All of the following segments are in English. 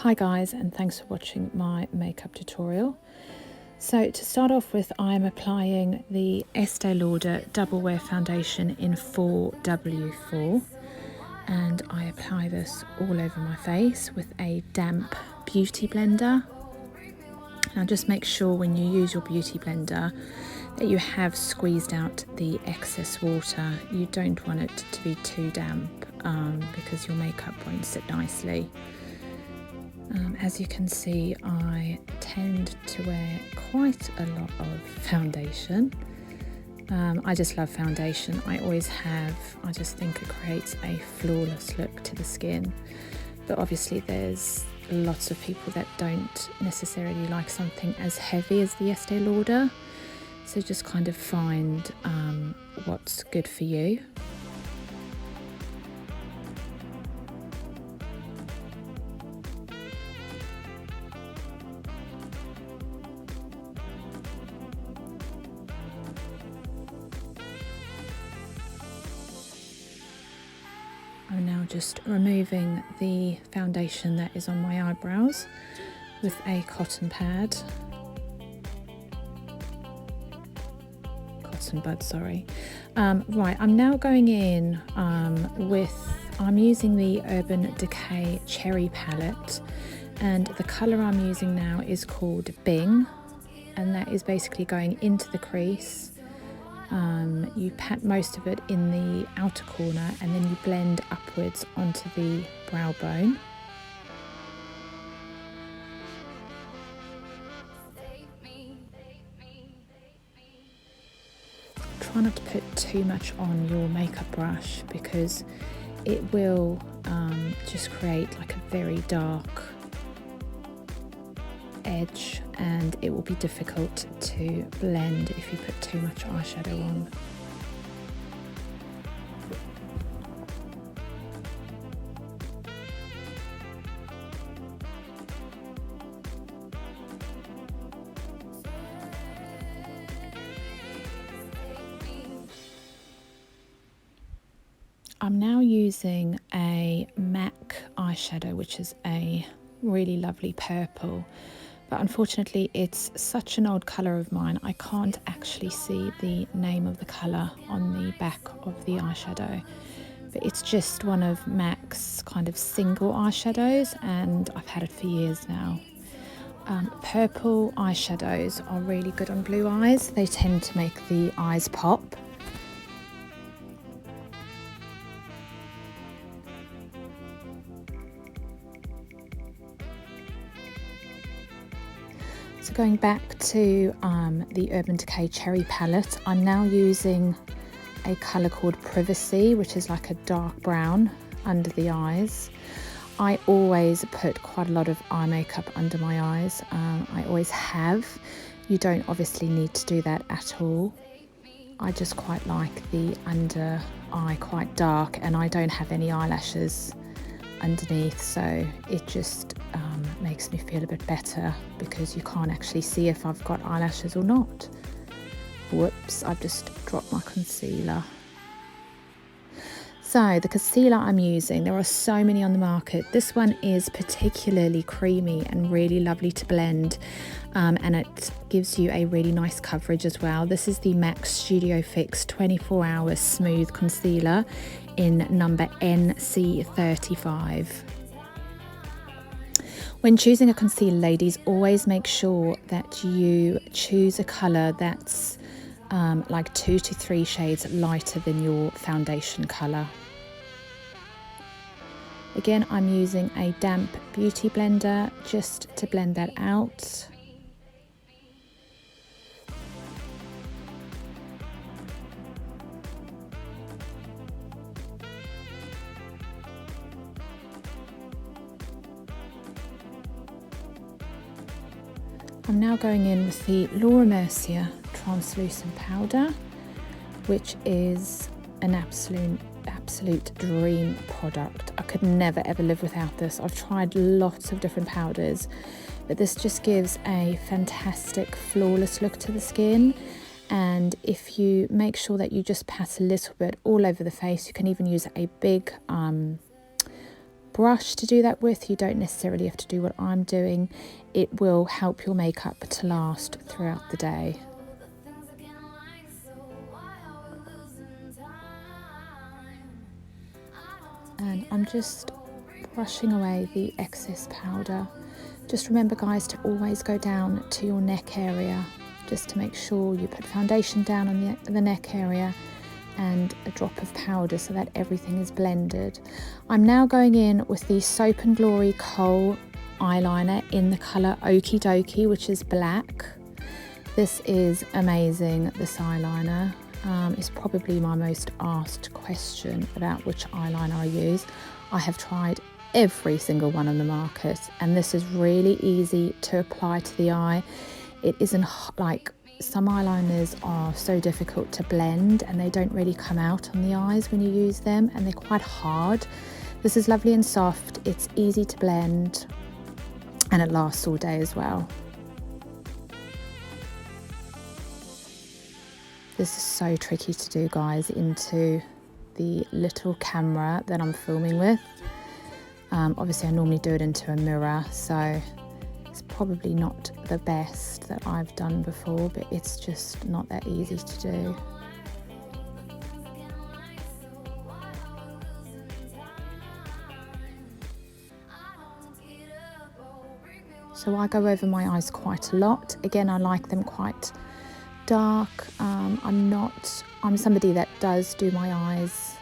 Hi guys, and thanks for watching my makeup tutorial. So to start off with, I'm applying the Estee Lauder Double Wear Foundation in 4W4, and I apply this all over my face with a damp beauty blender. Now just make sure when you use your beauty blender that you have squeezed out the excess water. You don't want it to be too damp because your makeup won't sit nicely. As you can see, I tend to wear quite a lot of foundation. I just love foundation. I always have. I just think it creates a flawless look to the skin. But obviously there's lots of people that don't necessarily like something as heavy as the Estee Lauder. So just kind of find what's good for you. I'm now just removing the foundation that is on my eyebrows with a cotton pad. Cotton bud, sorry. Right, I'm now going in I'm using the Urban Decay Cherry palette, and the colour I'm using now is called Bing, and that is basically going into the crease. You pat most of it in the outer corner and then you blend upwards onto the brow bone. Try not to put too much on your makeup brush because it will just create like a very dark edge, and it will be difficult to blend if you put too much eyeshadow on. I'm now using a MAC eyeshadow, which is a really lovely purple. But unfortunately it's such an old colour of mine, I can't actually see the name of the colour on the back of the eyeshadow. But it's just one of MAC's kind of single eyeshadows, and I've had it for years now. Purple eyeshadows are really good on blue eyes. They tend to make the eyes pop. So going back to the Urban Decay Cherry palette, I'm now using a colour called Privacy, which is like a dark brown under the eyes. I always put quite a lot of eye makeup under my eyes. I always have. You don't obviously need to do that at all. I just quite like the under eye quite dark, and I don't have any eyelashes underneath, so it just makes me feel a bit better because you can't actually see if I've got eyelashes or not. Whoops, I've just dropped my concealer. So the concealer I'm using, there are so many on the market. This one is particularly creamy and really lovely to blend, and it gives you a really nice coverage as well. This is the MAC Studio Fix 24 Hour Smooth Concealer in number NC35. When choosing a concealer, ladies, always make sure that you choose a colour that's like 2 to 3 shades lighter than your foundation colour. Again, I'm using a damp beauty blender just to blend that out. I'm now going in with the Laura Mercier translucent powder, which is an absolute dream product. I could never ever live without this. I've tried lots of different powders, but this just gives a fantastic flawless look to the skin. And if you make sure that you just pat a little bit all over the face, you can even use a big brush to do that with. You don't necessarily have to do what I'm doing. It will help your makeup to last throughout the day. And I'm just brushing away the excess powder. Just remember, guys, to always go down to your neck area, just to make sure you put foundation down on the neck area and a drop of powder so that everything is blended. I'm now going in with the Soap and Glory Kohl eyeliner in the colour Okie Dokie, which is black. This is amazing, this eyeliner. It's probably my most asked question about which eyeliner I use. I have tried every single one on the market, and this is really easy to apply to the eye. It isn't like some eyeliners are so difficult to blend and they don't really come out on the eyes when you use them, and they're quite hard. This is lovely and soft, it's easy to blend, and it lasts all day as well. This is so tricky to do, guys, into the little camera that I'm filming with. Obviously I normally do it into a mirror, so it's probably not the best that I've done before, but it's just not that easy to do. So I go over my eyes quite a lot. Again, I like them quite dark. I'm somebody that does do my eyes.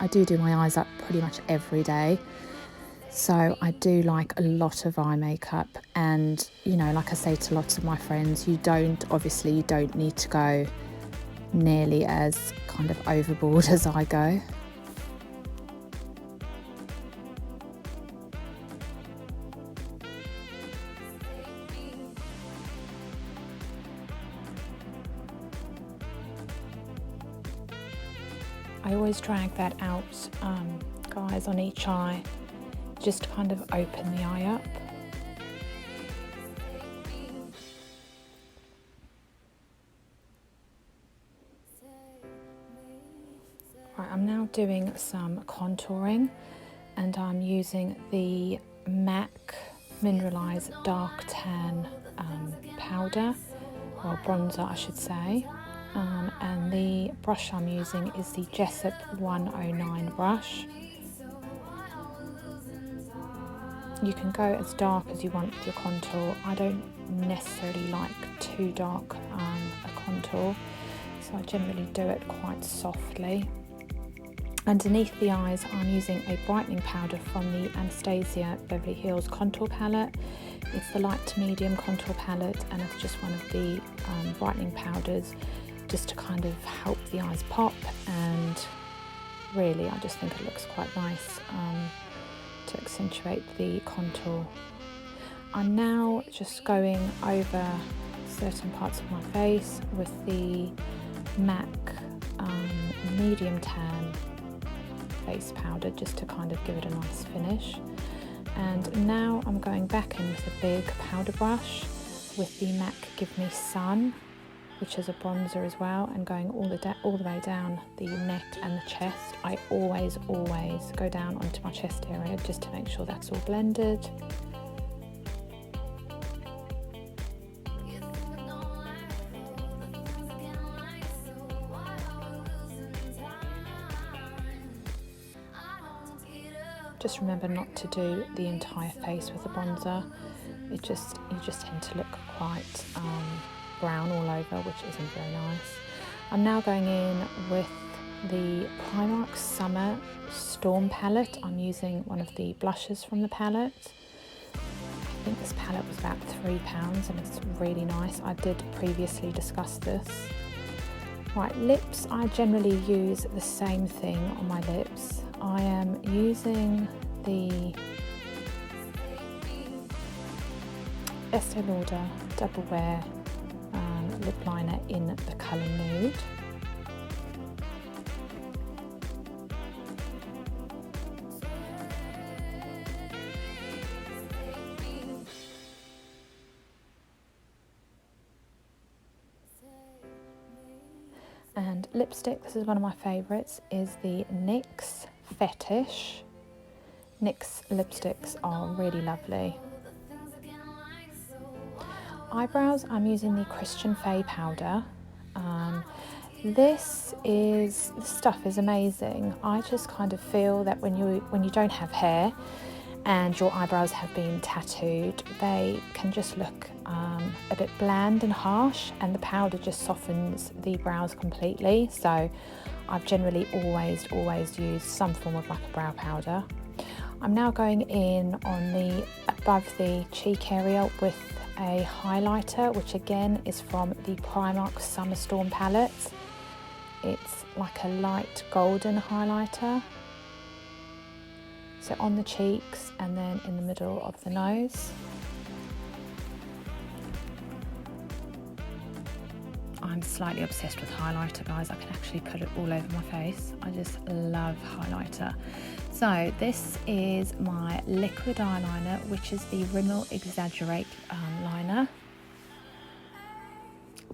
I do my eyes up pretty much every day. So I do like a lot of eye makeup, and you know, like I say to lots of my friends, you don't need to go nearly as kind of overboard as I go. I always drag that out, guys, on each eye, just to kind of open the eye up. Right, I'm now doing some contouring, and I'm using the MAC Mineralize Dark Tan powder, or bronzer I should say. And the brush I'm using is the Jessup 109 brush. You can go as dark as you want with your contour. I don't necessarily like too dark a contour, so I generally do it quite softly. Underneath the eyes, I'm using a brightening powder from the Anastasia Beverly Hills contour palette. It's the light to medium contour palette, and it's just one of the brightening powders, just to kind of help the eyes pop, and really I just think it looks quite nice to accentuate the contour. I'm now just going over certain parts of my face with the MAC medium tan face powder, just to kind of give it a nice finish. And now I'm going back in with a big powder brush with the MAC Give Me Sun, which is a bronzer as well, and going all the way down the neck and the chest. I always go down onto my chest area just to make sure that's all blended. Just remember not to do the entire face with the bronzer. You just tend to look quite brown all over, which isn't very nice. I'm now going in with the Primark Summer Storm palette. I'm using one of the blushes from the palette. I think this palette was about £3 and it's really nice. I did previously discuss this. Right, lips, I generally use the same thing on my lips. I am using the Estee Lauder Double Wear lip liner in the colour Nude. And lipstick, this is one of my favourites, is the NYX Fetish NYX lipsticks are really lovely. Eyebrows, I'm using the Christian Faye powder. This stuff is amazing. I just kind of feel that when you don't have hair and your eyebrows have been tattooed, they can just look a bit bland and harsh, and the powder just softens the brows completely. So I've generally always used some form of like a brow powder. I'm now going in on the above the cheek area with a highlighter, which again is from the Primark Summer Storm palette. It's like a light golden highlighter. So on the cheeks and then in the middle of the nose. I'm slightly obsessed with highlighter, guys. I can actually put it all over my face. I just love highlighter. So this is my liquid eyeliner, which is the Rimmel Exaggerate liner.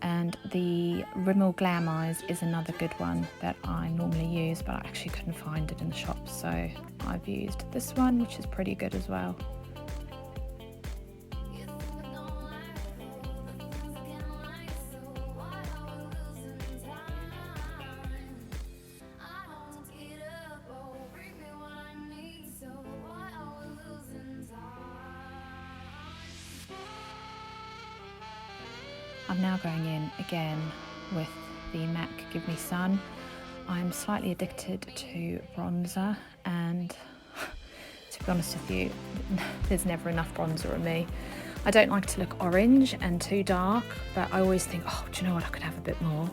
And the Rimmel Glam Eyes is another good one that I normally use, but I actually couldn't find it in the shop. So I've used this one, which is pretty good as well. I'm now going in again with the MAC Give Me Sun. I'm slightly addicted to bronzer, and to be honest with you, there's never enough bronzer on me. I don't like to look orange and too dark, but I always think, oh, do you know what, I could have a bit more.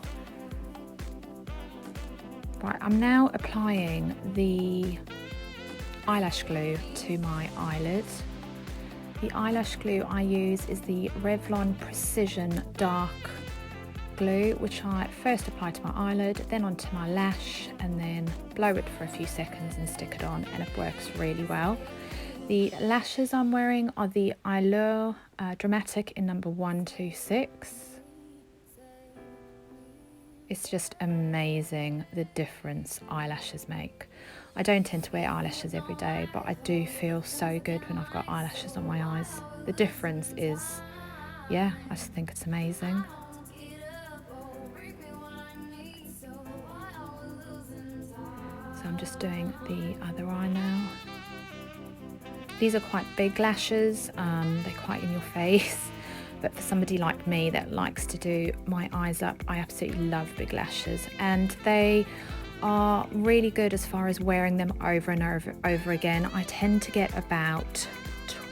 Right, I'm now applying the eyelash glue to my eyelid. The eyelash glue I use is the Revlon Precision Dark Glue, which I first apply to my eyelid, then onto my lash, and then blow it for a few seconds and stick it on, and it works really well. The lashes I'm wearing are the Allure Dramatic in number 126. It's just amazing the difference eyelashes make. I don't tend to wear eyelashes every day, but I do feel so good when I've got eyelashes on my eyes. The difference is, yeah, I just think it's amazing. So I'm just doing the other eye now. These are quite big lashes, they're quite in your face. But for somebody like me that likes to do my eyes up, I absolutely love big lashes, and they are really good as far as wearing them over and over again. I tend to get about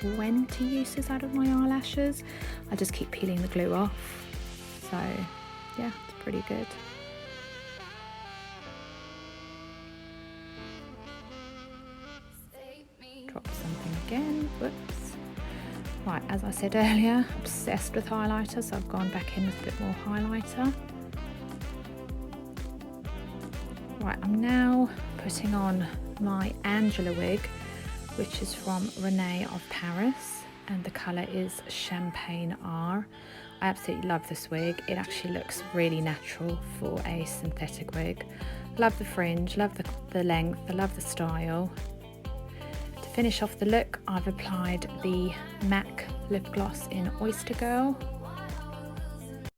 20 uses out of my eyelashes. I just keep peeling the glue off. So yeah, it's pretty good. Drop something again, whoops. Right, as I said earlier, obsessed with highlighter, so I've gone back in with a bit more highlighter. Right, I'm now putting on my Angela wig, which is from Renee of Paris, and the colour is Champagne R. I absolutely love this wig. It actually looks really natural for a synthetic wig. Love the fringe, love the length, I love the style. To finish off the look, I've applied the MAC lip gloss in Oyster Girl,